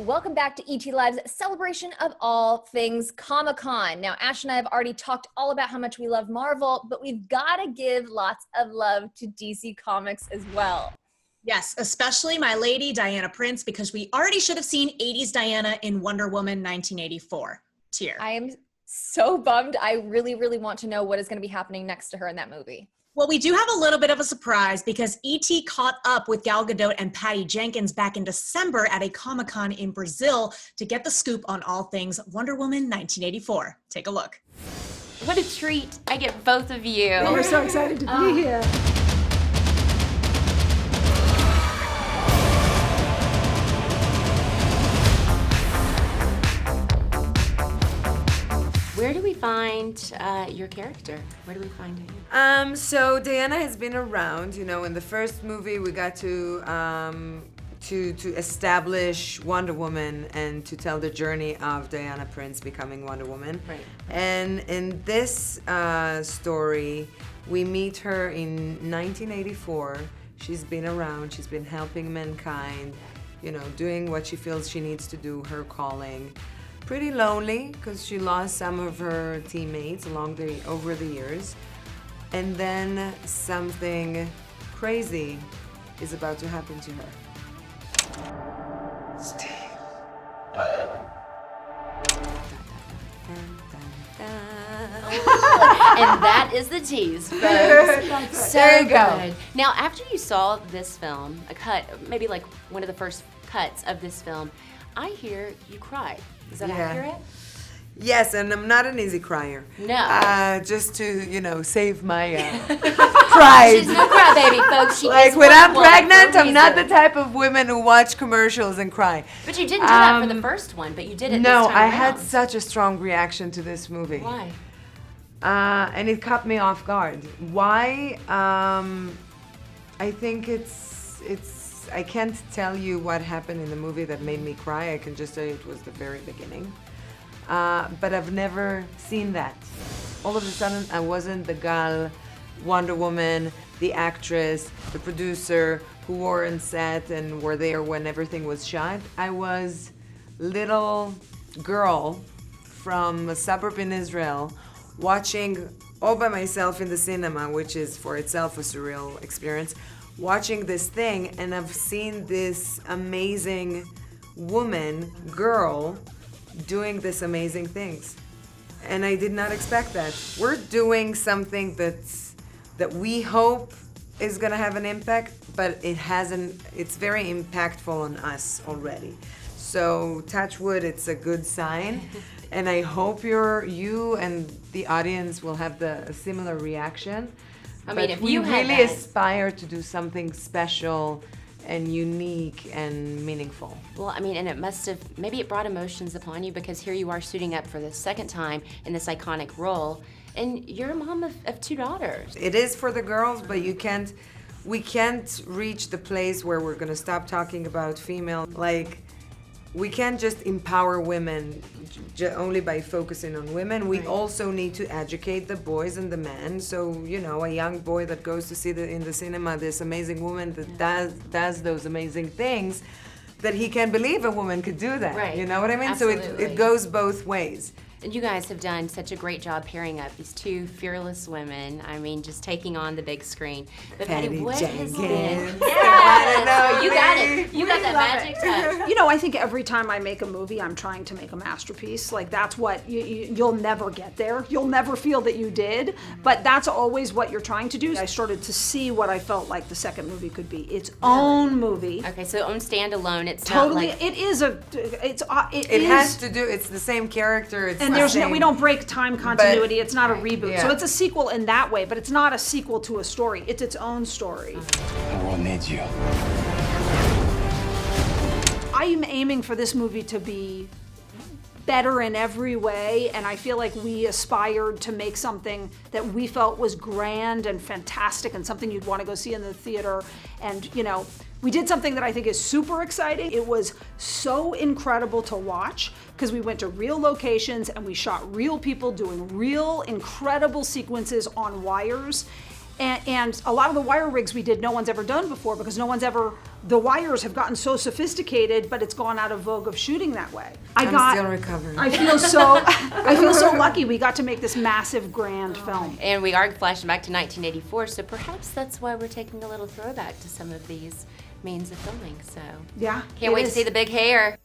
welcome back to ET Live's celebration of all things Comic-Con. Now, Ash and I have already talked all about how much we love Marvel, but we've got to give lots of love to DC Comics as well. Yes, especially my lady, Diana Prince, because we already should have seen 80s Diana in Wonder Woman 1984. Tear. I am so bummed. I really, really want to know what is going to be happening next to her in that movie. Well, we do have a little bit of a surprise because E.T. caught up with Gal Gadot and Patty Jenkins back in December at a Comic-Con in Brazil to get the scoop on all things Wonder Woman 1984. Take a look. What a treat. I get both of you. Oh, we're so excited to be here. Where do we find your character? Where do we find you? So Diana has been around. You know, in the first movie, we got to establish Wonder Woman and to tell the journey of Diana Prince becoming Wonder Woman. Right. And in this story, we meet her in 1984. She's been around. She's been helping mankind. You know, doing what she feels she needs to do. Her calling. Pretty lonely because she lost some of her teammates over the years, and then something crazy is about to happen to her. Steve. And that is the tease, folks. So there you go. Good. Now, after you saw this film, a cut, maybe like one of the first cuts of this film, I hear you cried. Is that accurate? Yes, and I'm not an easy crier. No. Just to, save my pride. She's no crybaby, folks. She like is when I'm one pregnant, for a I'm not the reason. type of women who watch commercials and cry. But you didn't do that for the first one, but you did it No, this time I around. had such a strong reaction to this movie. Why? And it caught me off guard. Why? I think I can't tell you what happened in the movie that made me cry. I can just say it was the very beginning. But I've never seen that. All of a sudden, I wasn't the Gal Wonder Woman, the actress, the producer who were on set and were there when everything was shot. I was little girl from a suburb in Israel watching all by myself in the cinema, which is for itself a surreal experience, watching this thing, and I've seen this amazing girl, doing this amazing things. And I did not expect that. We're doing something that we hope is gonna have an impact, but it hasn't. It's very impactful on us already. So touch wood, it's a good sign. And I hope you and the audience will have a similar reaction. I mean, if we you had really that- aspire to do something special and unique and meaningful. Well, I mean, and maybe it brought emotions upon you because here you are suiting up for the second time in this iconic role, and you're a mom of two daughters. It is for the girls, but we can't reach the place where we're gonna stop talking about female, we can't just empower women only by focusing on women. We also need to educate the boys and the men. So, a young boy that goes to see in the cinema this amazing woman that does those amazing things, that he can believe a woman could do that. Right. You know what I mean? Absolutely. So it goes both ways. And you guys have done such a great job pairing up these two fearless women. I mean, just taking on the big screen. But Patty, what has been? Yes, you got it. You got that magic touch. I think every time I make a movie, I'm trying to make a masterpiece. Like that's what you'll never get there. You'll never feel that you did, but that's always what you're trying to do. I started to see what I felt like the second movie could be. Its own movie. Okay, so own standalone. It's Totally. Not like, It is a. It has to do. It's the same character. It's and the there's same, we don't break time continuity. It's not a reboot. Yeah. So it's a sequel in that way, but it's not a sequel to a story. It's its own story. The world needs you. I am aiming for this movie to be better in every way, and I feel like we aspired to make something that we felt was grand and fantastic and something you'd want to go see in the theater. And we did something that I think is super exciting. It was so incredible to watch because we went to real locations and we shot real people doing real incredible sequences on wires. And a lot of the wire rigs we did, no one's ever done before because the wires have gotten so sophisticated, but it's gone out of vogue of shooting that way. I'm still recovering. I feel so lucky we got to make this massive, grand film. And we are flashing back to 1984, so perhaps that's why we're taking a little throwback to some of these means of filming. So yeah, can't wait to see the big hair.